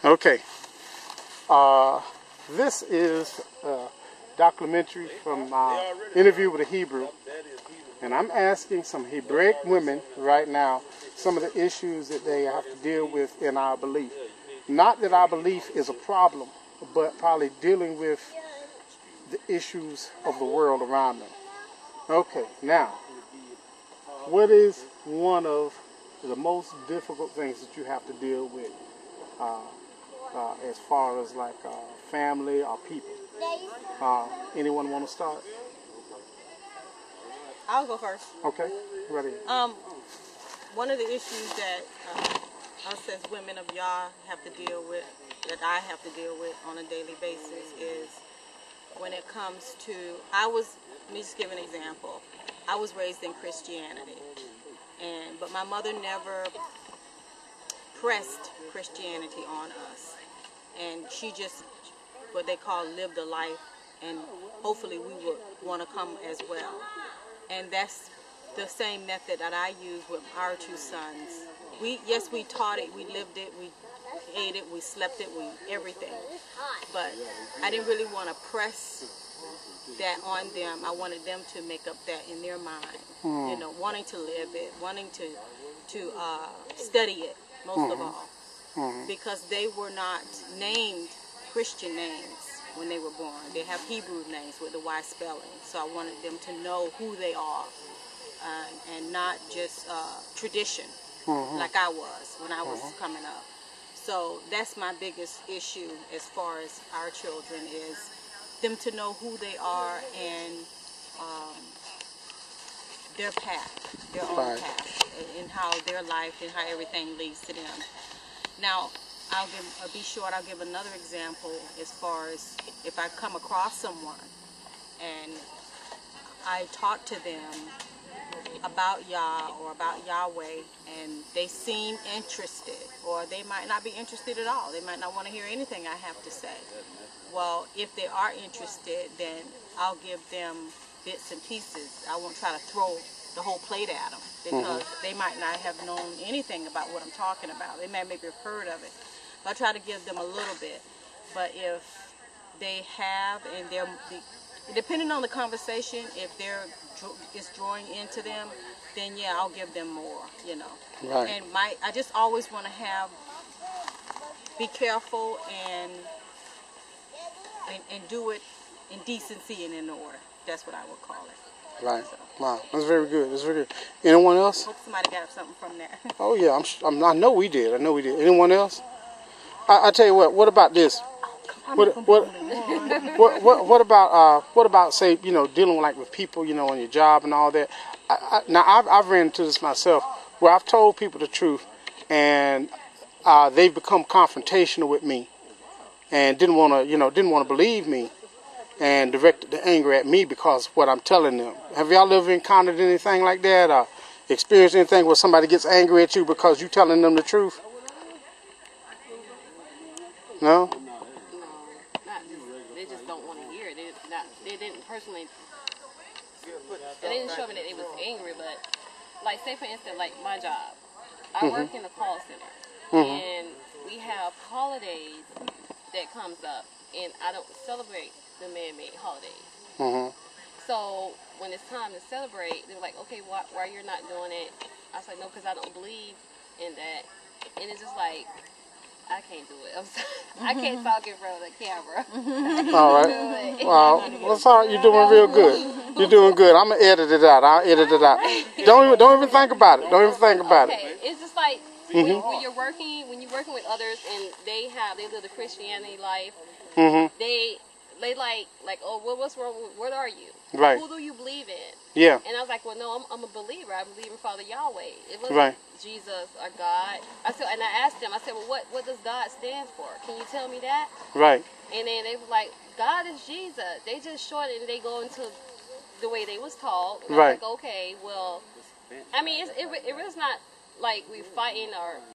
Okay. This is a documentary from my interview with a Hebrew. And I'm asking some Hebraic women right now some of the issues that they have to deal with in our belief. Not that our belief is a problem, but probably dealing with the issues of the world around them. Okay, now, what is one of the most difficult things that you have to deal with as far as like family or people? Anyone want to start? I'll go first. Okay, ready. One of the issues that us as women of Yah have to deal with, that I have to deal with on a daily basis, is when it comes to, let me just give an example. I was raised in Christianity, but my mother never pressed Christianity on us. And she just, what they call, lived a life, and hopefully we would want to come as well. And that's the same method that I use with our two sons. Yes, we taught it, we lived it, we ate it, we slept it, everything. But I didn't really want to press that on them. I wanted them to make up that in their mind. You know, wanting to live it, wanting to study it, most of all. Because they were not named Christian names when they were born. They have Hebrew names with the Y spelling. So I wanted them to know who they are and not just tradition like I was when I was coming up. So that's my biggest issue as far as our children, is them to know who they are and their path, their own path, and how their life and how everything leads to them. Now, I'll be short. I'll give another example as far as if I come across someone and I talk to them about Yah or about Yahweh, and they seem interested, or they might not be interested at all. They might not want to hear anything I have to say. Well, if they are interested, then I'll give them bits and pieces. I won't try to throw the whole plate at them, because they might not have known anything about what I'm talking about. They may maybe have heard of it. But I try to give them a little bit. But if they have, and they're, depending on the conversation, if it's drawing into them, then yeah, I'll give them more, you know. Right. And I just always want to be careful and do it in decency and in order. That's what I would call it. Right. So. Wow. That's very good. That's very good. Anyone else? Hope somebody got something from that. Oh yeah, I know we did. I know we did. Anyone else? I tell you what. What about this? What about say, you know, dealing like with people, you know, on your job and all that? Now I've ran into this myself, where I've told people the truth, and they've become confrontational with me, and didn't want to believe me, and directed the anger at me because of what I'm telling them. Have y'all ever encountered anything like that, or experienced anything where somebody gets angry at you because you're telling them the truth? No? They just don't want to hear it. They didn't personally, they didn't show me that they was angry, but like, say for instance, like my job, I work in the call center, and we have holidays that comes up, and I don't celebrate the man-made holidays. So when it's time to celebrate, they're like, okay, why you're not doing it? I was like, no, because I don't believe in that. And it's just like, I can't do it. I'm sorry. I can't talk in front of the camera. All right. Well, that's all right. You're doing real good. You're doing good. I'm gonna edit it out. I'll edit it out. Don't even think about it. Don't even think about it. It's just like when you're working with others and they live the Christianity life. They like, oh, what's wrong? What are you? Right. Who do you believe in? Yeah. And I was like, well, no, I'm a believer. I believe in Father Yahweh. It wasn't right. Jesus or God. I asked them. I said, well, what does God stand for? Can you tell me that? Right. And then they were like, God is Jesus. They just short it and they go into the way they was taught. And right. I was like, okay, well, I mean, it really is not like we fighting or